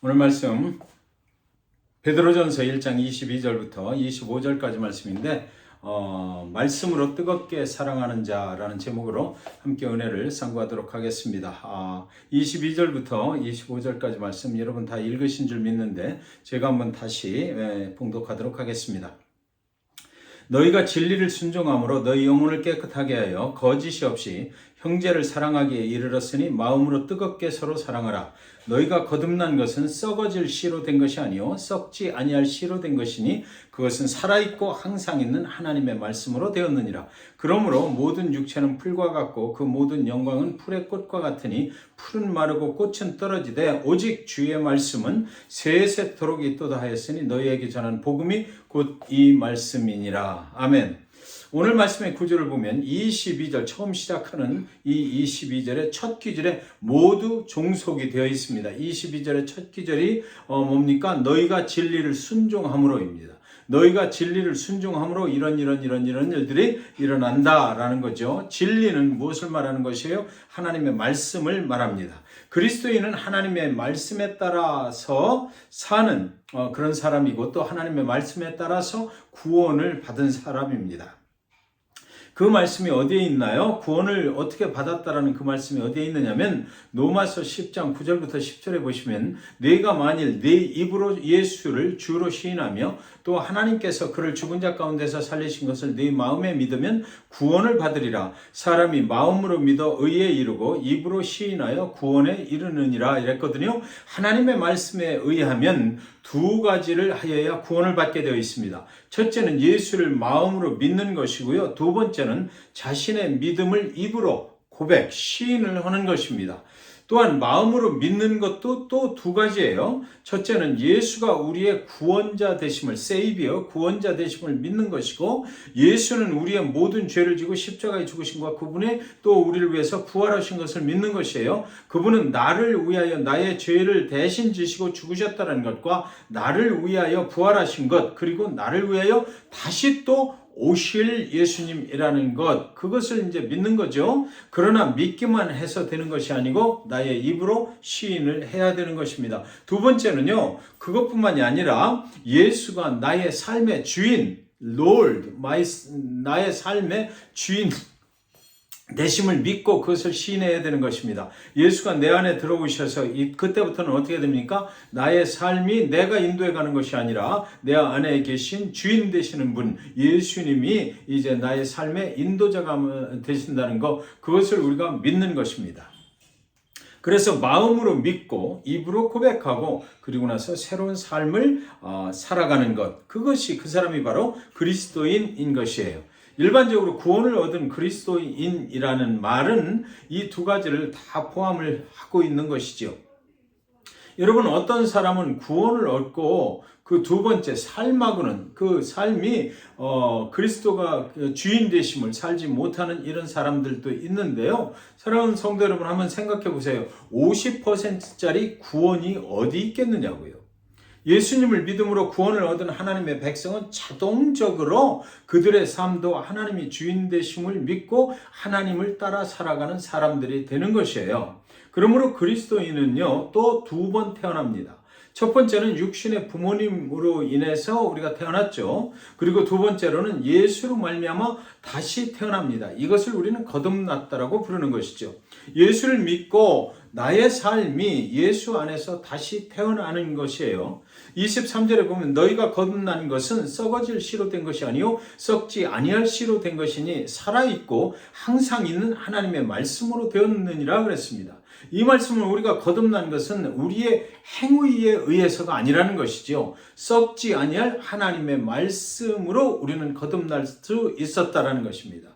오늘 말씀 베드로전서 1장 22절부터 25절까지 말씀인데 말씀으로 뜨겁게 사랑하는 자라는 제목으로 함께 은혜를 상고하도록 하겠습니다. 22절부터 25절까지 말씀 여러분 다 읽으신 줄 믿는데 제가 한번 다시 봉독하도록 하겠습니다. 너희가 진리를 순종함으로 너희 영혼을 깨끗하게 하여 거짓이 없이 형제를 사랑하기에 이르렀으니 마음으로 뜨겁게 서로 사랑하라. 너희가 거듭난 것은 썩어질 씨로 된 것이 아니요 썩지 아니할 씨로 된 것이니 그것은 살아있고 항상 있는 하나님의 말씀으로 되었느니라. 그러므로 모든 육체는 풀과 같고 그 모든 영광은 풀의 꽃과 같으니 풀은 마르고 꽃은 떨어지되 오직 주의 말씀은 세세토록 있도다 하였으니 너희에게 전한 복음이 곧 이 말씀이니라. 아멘. 오늘 말씀의 구절을 보면 22절 처음 시작하는 이 22절의 첫 구절에 모두 종속이 되어 있습니다. 22절의 첫 구절이 뭡니까? 너희가 진리를 순종함으로입니다. 너희가 진리를 순종함으로 이런 일들이 일어난다라는 거죠. 진리는 무엇을 말하는 것이에요? 하나님의 말씀을 말합니다. 그리스도인은 하나님의 말씀에 따라서 사는 그런 사람이고 또 하나님의 말씀에 따라서 구원을 받은 사람입니다. 그 말씀이 어디에 있나요? 구원을 어떻게 받았다라는 그 말씀이 어디에 있느냐면 로마서 10장 9절부터 10절에 보시면 네가 만일 네 입으로 예수를 주로 시인하며 또 하나님께서 그를 죽은 자 가운데서 살리신 것을 네 마음에 믿으면 구원을 받으리라. 사람이 마음으로 믿어 의에 이르고 입으로 시인하여 구원에 이르느니라 이랬거든요. 하나님의 말씀에 의하면 두 가지를 하여야 구원을 받게 되어 있습니다. 첫째는 예수를 마음으로 믿는 것이고요. 두 번째는 자신의 믿음을 입으로 고백, 시인을 하는 것입니다. 또한 마음으로 믿는 것도 또 두 가지예요. 첫째는 예수가 우리의 구원자 되심을, 세이비어, 구원자 되심을 믿는 것이고 예수는 우리의 모든 죄를 지고 십자가에 죽으신 것과 그분이 또 우리를 위해서 부활하신 것을 믿는 것이에요. 그분은 나를 위하여 나의 죄를 대신 지시고 죽으셨다는 것과 나를 위하여 부활하신 것 그리고 나를 위하여 다시 또 오실 예수님이라는 것, 그것을 이제 믿는 거죠. 그러나 믿기만 해서 되는 것이 아니고 나의 입으로 시인을 해야 되는 것입니다. 두 번째는요, 그것뿐만이 아니라 예수가 나의 삶의 주인, Lord, 나의 삶의 주인 되심을 믿고 그것을 시인해야 되는 것입니다. 예수가 내 안에 들어오셔서 그때부터는 어떻게 됩니까? 나의 삶이 내가 인도해 가는 것이 아니라 내 안에 계신 주인 되시는 분 예수님이 이제 나의 삶의 인도자가 되신다는 것, 그것을 우리가 믿는 것입니다. 그래서 마음으로 믿고 입으로 고백하고 그리고 나서 새로운 삶을 살아가는 것, 그것이 그 사람이 바로 그리스도인인 것이에요. 일반적으로 구원을 얻은 그리스도인이라는 말은 이 두 가지를 다 포함을 하고 있는 것이죠. 여러분, 어떤 사람은 구원을 얻고 그 두 번째 삶하고는 그 삶이 그리스도가 주인 되심을 살지 못하는 이런 사람들도 있는데요. 사랑하는 성도 여러분, 한번 생각해 보세요. 50%짜리 구원이 어디 있겠느냐고요. 예수님을 믿음으로 구원을 얻은 하나님의 백성은 자동적으로 그들의 삶도 하나님이 주인 되심을 믿고 하나님을 따라 살아가는 사람들이 되는 것이에요. 그러므로 그리스도인은요, 또 두 번 태어납니다. 첫 번째는 육신의 부모님으로 인해서 우리가 태어났죠. 그리고 두 번째로는 예수로 말미암아 다시 태어납니다. 이것을 우리는 거듭났다라고 부르는 것이죠. 예수를 믿고 나의 삶이 예수 안에서 다시 태어나는 것이에요. 23절에 보면 너희가 거듭난 것은 썩어질 씨로 된 것이 아니요 썩지 아니할 씨로 된 것이니 살아있고 항상 있는 하나님의 말씀으로 되었느니라 그랬습니다. 이 말씀은 우리가 거듭난 것은 우리의 행위에 의해서가 아니라는 것이죠. 썩지 아니할 하나님의 말씀으로 우리는 거듭날 수 있었다라는 것입니다.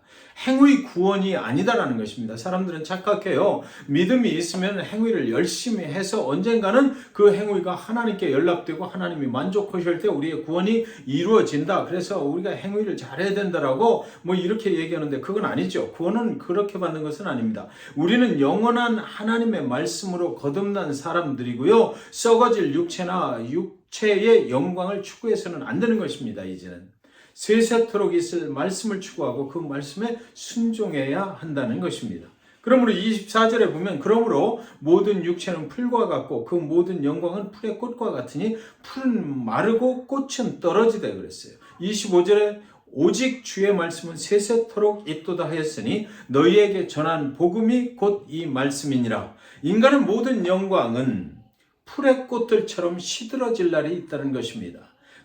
행위 구원이 아니다라는 것입니다. 사람들은 착각해요. 믿음이 있으면 행위를 열심히 해서 언젠가는 그 행위가 하나님께 연락되고 하나님이 만족하실 때 우리의 구원이 이루어진다. 그래서 우리가 행위를 잘해야 된다라고 이렇게 얘기하는데 그건 아니죠. 구원은 그렇게 받는 것은 아닙니다. 우리는 영원한 하나님의 말씀으로 거듭난 사람들이고요. 썩어질 육체의 영광을 추구해서는 안 되는 것입니다. 이제는. 세세토록 있을 말씀을 추구하고 그 말씀에 순종해야 한다는 것입니다. 그러므로 24절에 보면 그러므로 모든 육체는 풀과 같고 그 모든 영광은 풀의 꽃과 같으니 풀은 마르고 꽃은 떨어지되 그랬어요. 25절에 오직 주의 말씀은 세세토록 있도다 하였으니 너희에게 전한 복음이 곧 이 말씀이니라. 인간의 모든 영광은 풀의 꽃들처럼 시들어질 날이 있다는 것입니다.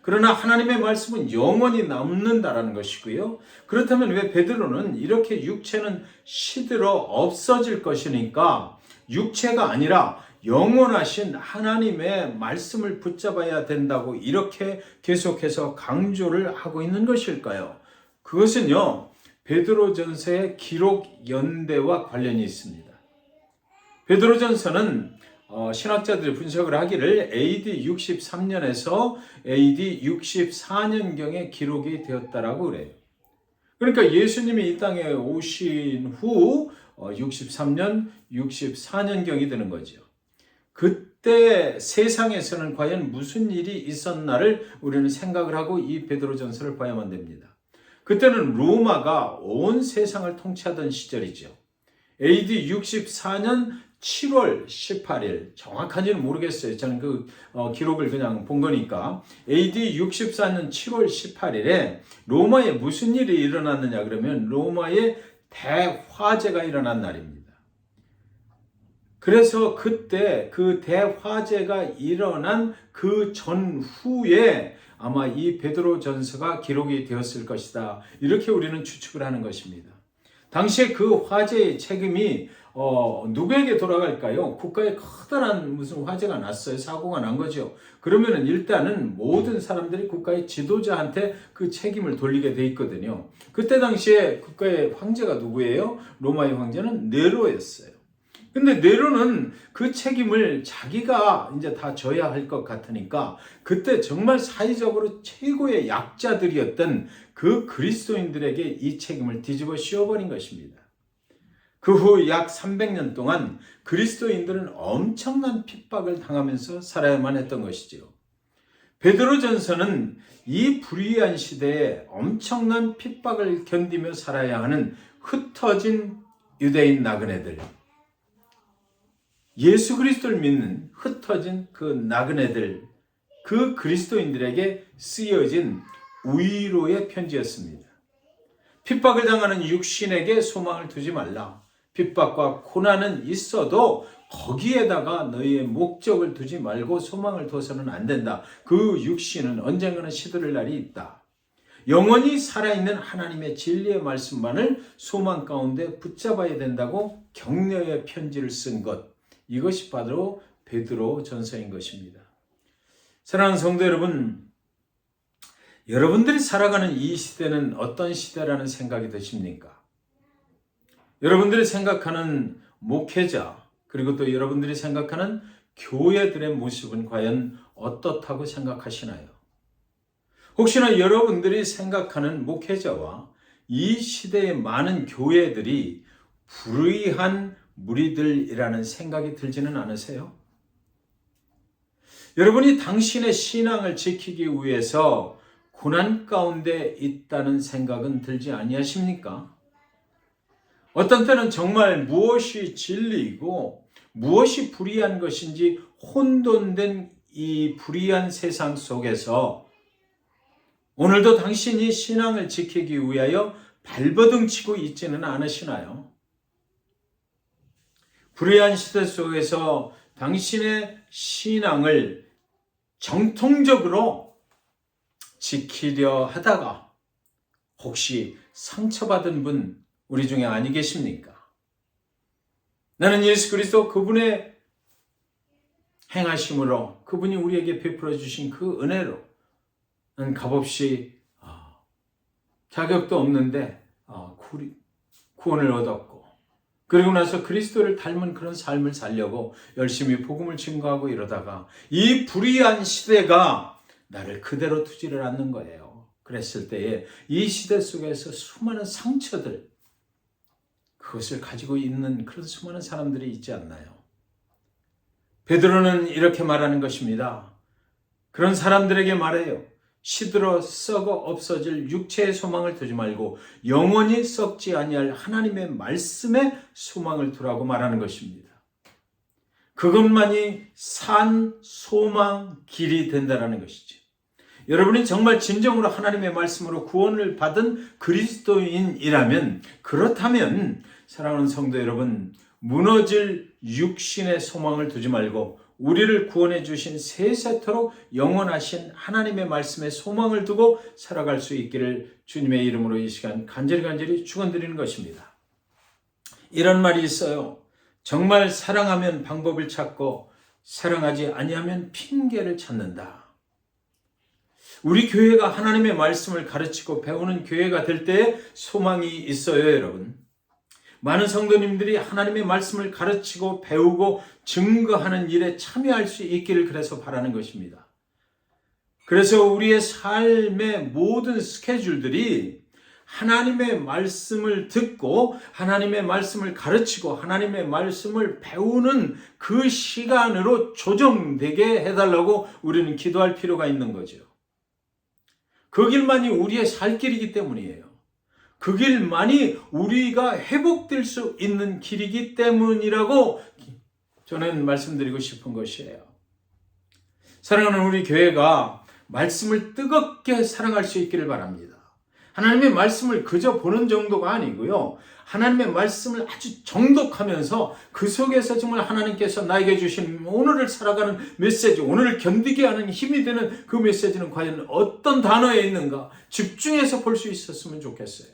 그러나 하나님의 말씀은 영원히 남는다라는 것이고요. 그렇다면 왜 베드로는 이렇게 육체는 시들어 없어질 것이니까 육체가 아니라 영원하신 하나님의 말씀을 붙잡아야 된다고 이렇게 계속해서 강조를 하고 있는 것일까요? 그것은요, 베드로전서의 기록 연대와 관련이 있습니다. 베드로전서는 신학자들이 분석을 하기를 AD 63년에서 AD 64년경에 기록이 되었다라고 그래요. 그러니까 예수님이 이 땅에 오신 후 63년, 64년경이 되는 거죠. 그때 세상에서는 과연 무슨 일이 있었나를 우리는 생각을 하고 이 베드로전서를 봐야만 됩니다. 그때는 로마가 온 세상을 통치하던 시절이죠. AD 64년 7월 18일, 정확한지는 모르겠어요. 저는 그 기록을 그냥 본 거니까. AD 64년 7월 18일에 로마에 무슨 일이 일어났느냐 그러면 로마에 대화재가 일어난 날입니다. 그래서 그때 그 대화재가 일어난 그 전후에 아마 이 베드로전서가 기록이 되었을 것이다. 이렇게 우리는 추측을 하는 것입니다. 당시에 그 화재의 책임이 누구에게 돌아갈까요? 국가에 커다란 무슨 화재가 났어요. 사고가 난 거죠. 그러면은 일단은 모든 사람들이 국가의 지도자한테 그 책임을 돌리게 돼 있거든요. 그때 당시에 국가의 황제가 누구예요? 로마의 황제는 네로였어요. 근데 네로는 그 책임을 자기가 이제 다 져야 할 것 같으니까 그때 정말 사회적으로 최고의 약자들이었던 그 그리스도인들에게 이 책임을 뒤집어 씌워버린 것입니다. 그 후 약 300년 동안 그리스도인들은 엄청난 핍박을 당하면서 살아야만 했던 것이지요. 베드로전서는 이 불의한 시대에 엄청난 핍박을 견디며 살아야 하는 흩어진 유대인 나그네들, 예수 그리스도를 믿는 흩어진 그 나그네들, 그 그리스도인들에게 쓰여진 위로의 편지였습니다. 핍박을 당하는 육신에게 소망을 두지 말라. 핍박과 고난은 있어도 거기에다가 너희의 목적을 두지 말고 소망을 둬서는 안 된다. 그 육신은 언젠가는 시들을 날이 있다. 영원히 살아있는 하나님의 진리의 말씀만을 소망 가운데 붙잡아야 된다고 격려의 편지를 쓴 것. 이것이 바로 베드로 전서인 것입니다. 사랑하는 성도 여러분, 여러분들이 살아가는 이 시대는 어떤 시대라는 생각이 드십니까? 여러분들이 생각하는 목회자, 그리고 또 여러분들이 생각하는 교회들의 모습은 과연 어떻다고 생각하시나요? 혹시나 여러분들이 생각하는 목회자와 이 시대의 많은 교회들이 불의한 무리들이라는 생각이 들지는 않으세요? 여러분이 당신의 신앙을 지키기 위해서 고난 가운데 있다는 생각은 들지 아니하십니까? 어떤 때는 정말 무엇이 진리이고 무엇이 불의한 것인지 혼돈된 이 불의한 세상 속에서 오늘도 당신이 신앙을 지키기 위하여 발버둥 치고 있지는 않으시나요? 불의한 시대 속에서 당신의 신앙을 정통적으로 지키려 하다가 혹시 상처받은 분 우리 중에 아니 계십니까? 나는 예수 그리스도 그분의 행하심으로 그분이 우리에게 베풀어 주신 그 은혜로 나는 값없이 자격도 없는데 구원을 얻었고 그리고 나서 그리스도를 닮은 그런 삶을 살려고 열심히 복음을 증거하고 이러다가 이 불의한 시대가 나를 그대로 두지를 않는 거예요. 그랬을 때에 이 시대 속에서 수많은 상처들, 그것을 가지고 있는 그런 수많은 사람들이 있지 않나요? 베드로는 이렇게 말하는 것입니다. 그런 사람들에게 말해요. 시들어 썩어 없어질 육체의 소망을 두지 말고 영원히 썩지 아니할 하나님의 말씀에 소망을 두라고 말하는 것입니다. 그것만이 산, 소망, 길이 된다는 것이죠. 여러분이 정말 진정으로 하나님의 말씀으로 구원을 받은 그리스도인이라면, 그렇다면 사랑하는 성도 여러분, 무너질 육신의 소망을 두지 말고 우리를 구원해 주신 세세토록 영원하신 하나님의 말씀에 소망을 두고 살아갈 수 있기를 주님의 이름으로 이 시간 간절히 축원드리는 것입니다. 이런 말이 있어요. 정말 사랑하면 방법을 찾고 사랑하지 아니하면 핑계를 찾는다. 우리 교회가 하나님의 말씀을 가르치고 배우는 교회가 될 때에 소망이 있어요, 여러분. 많은 성도님들이 하나님의 말씀을 가르치고 배우고 증거하는 일에 참여할 수 있기를 그래서 바라는 것입니다. 그래서 우리의 삶의 모든 스케줄들이 하나님의 말씀을 듣고 하나님의 말씀을 가르치고 하나님의 말씀을 배우는 그 시간으로 조정되게 해달라고 우리는 기도할 필요가 있는 거죠. 그 길만이 우리의 살 길이기 때문이에요. 그 길만이 우리가 회복될 수 있는 길이기 때문이라고 저는 말씀드리고 싶은 것이에요. 사랑하는 우리 교회가 말씀을 뜨겁게 사랑할 수 있기를 바랍니다. 하나님의 말씀을 그저 보는 정도가 아니고요. 하나님의 말씀을 아주 정독하면서 그 속에서 정말 하나님께서 나에게 주신 오늘을 살아가는 메시지, 오늘을 견디게 하는 힘이 되는 그 메시지는 과연 어떤 단어에 있는가 집중해서 볼 수 있었으면 좋겠어요.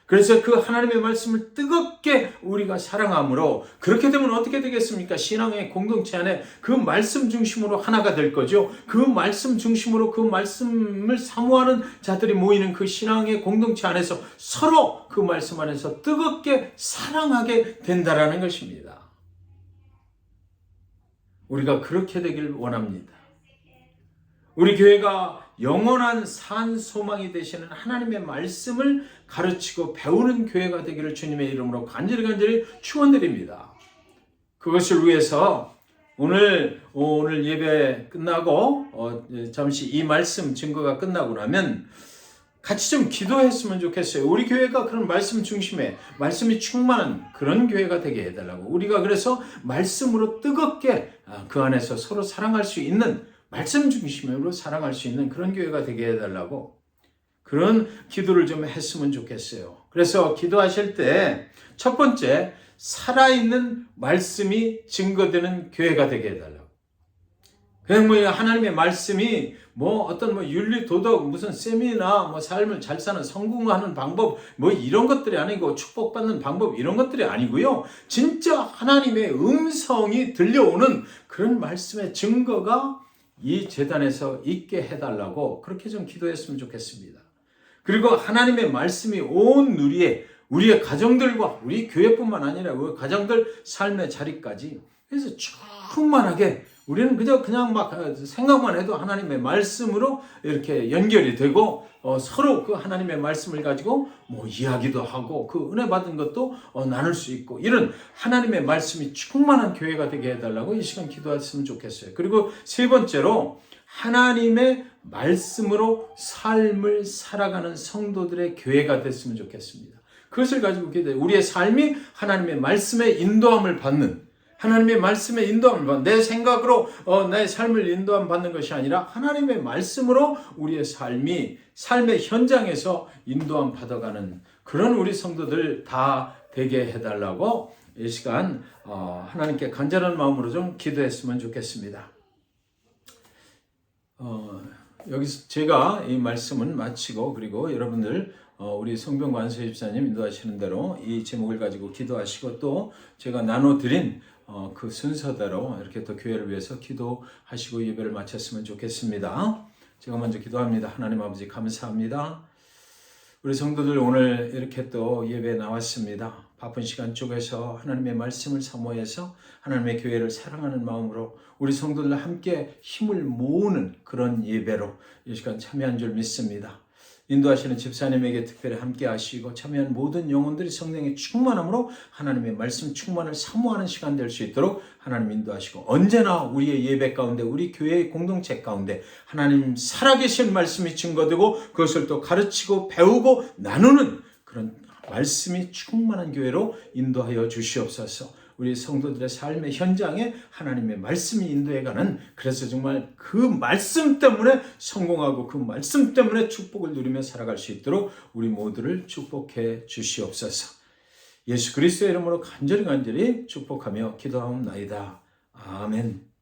그래서 그 하나님의 말씀을 뜨겁게 우리가 사랑함으로, 그렇게 되면 어떻게 되겠습니까? 신앙의 공동체 안에 그 말씀 중심으로 하나가 될 거죠. 그 말씀 중심으로 그 말씀을 사모하는 자들이 모이는 그 신앙의 공동체 안에서 서로 그 말씀 안에서 뜨겁게 사랑하게 된다라는 것입니다. 우리가 그렇게 되길 원합니다. 우리 교회가 영원한 산 소망이 되시는 하나님의 말씀을 가르치고 배우는 교회가 되기를 주님의 이름으로 간절히 축원드립니다. 그것을 위해서 오늘 예배 끝나고 잠시 이 말씀 증거가 끝나고 나면 같이 좀 기도했으면 좋겠어요. 우리 교회가 그런 말씀 중심에 말씀이 충만한 그런 교회가 되게 해달라고. 우리가 그래서 말씀으로 뜨겁게 그 안에서 서로 사랑할 수 있는, 말씀 중심으로 사랑할 수 있는 그런 교회가 되게 해달라고 그런 기도를 좀 했으면 좋겠어요. 그래서 기도하실 때 첫 번째, 살아있는 말씀이 증거되는 교회가 되게 해달라고. 그냥 하나님의 말씀이 어떤 윤리, 도덕, 무슨 세미나 삶을 잘 사는, 성공하는 방법, 이런 것들이 아니고 축복받는 방법, 이런 것들이 아니고요. 진짜 하나님의 음성이 들려오는 그런 말씀의 증거가 이 제단에서 있게 해달라고 그렇게 좀 기도했으면 좋겠습니다. 그리고 하나님의 말씀이 온 누리에, 우리의 가정들과 우리 교회뿐만 아니라 우리 가정들 삶의 자리까지, 그래서 충만하게 우리는 그냥 막 생각만 해도 하나님의 말씀으로 이렇게 연결이 되고 서로 그 하나님의 말씀을 가지고 이야기도 하고 그 은혜 받은 것도 나눌 수 있고, 이런 하나님의 말씀이 충만한 교회가 되게 해달라고 이 시간 기도했으면 좋겠어요. 그리고 세 번째로, 하나님의 말씀으로 삶을 살아가는 성도들의 교회가 됐으면 좋겠습니다. 그것을 가지고 기도해요. 우리의 삶이 하나님의 말씀의 인도함을 받는, 하나님의 말씀의 인도함을 받는, 내 생각으로 내 삶을 인도함 받는 것이 아니라 하나님의 말씀으로 우리의 삶이 삶의 현장에서 인도함 받아가는 그런 우리 성도들 다 되게 해달라고 이 시간 하나님께 간절한 마음으로 좀 기도했으면 좋겠습니다. 여기서 제가 이 말씀은 마치고, 그리고 여러분들 우리 성병 관세 집사님 인도하시는 대로 이 제목을 가지고 기도하시고, 또 제가 나눠드린 그 순서대로 이렇게 또 교회를 위해서 기도하시고 예배를 마쳤으면 좋겠습니다. 제가 먼저 기도합니다. 하나님 아버지, 감사합니다. 우리 성도들 오늘 이렇게 또 예배에 나왔습니다. 바쁜 시간 쪽에서 하나님의 말씀을 사모해서 하나님의 교회를 사랑하는 마음으로 우리 성도들과 함께 힘을 모으는 그런 예배로 이 시간 참여한 줄 믿습니다. 인도하시는 집사님에게 특별히 함께 하시고 참여한 모든 영혼들이 성령의 충만함으로 하나님의 말씀 충만을 사모하는 시간 될 수 있도록 하나님 인도하시고, 언제나 우리의 예배 가운데, 우리 교회의 공동체 가운데 하나님 살아계신 말씀이 증거되고 그것을 또 가르치고 배우고 나누는 그런 말씀이 충만한 교회로 인도하여 주시옵소서. 우리 성도들의 삶의 현장에 하나님의 말씀이 인도해가는, 그래서 정말 그 말씀 때문에 성공하고 그 말씀 때문에 축복을 누리며 살아갈 수 있도록 우리 모두를 축복해 주시옵소서. 예수 그리스도의 이름으로 간절히 축복하며 기도하옵나이다. 아멘.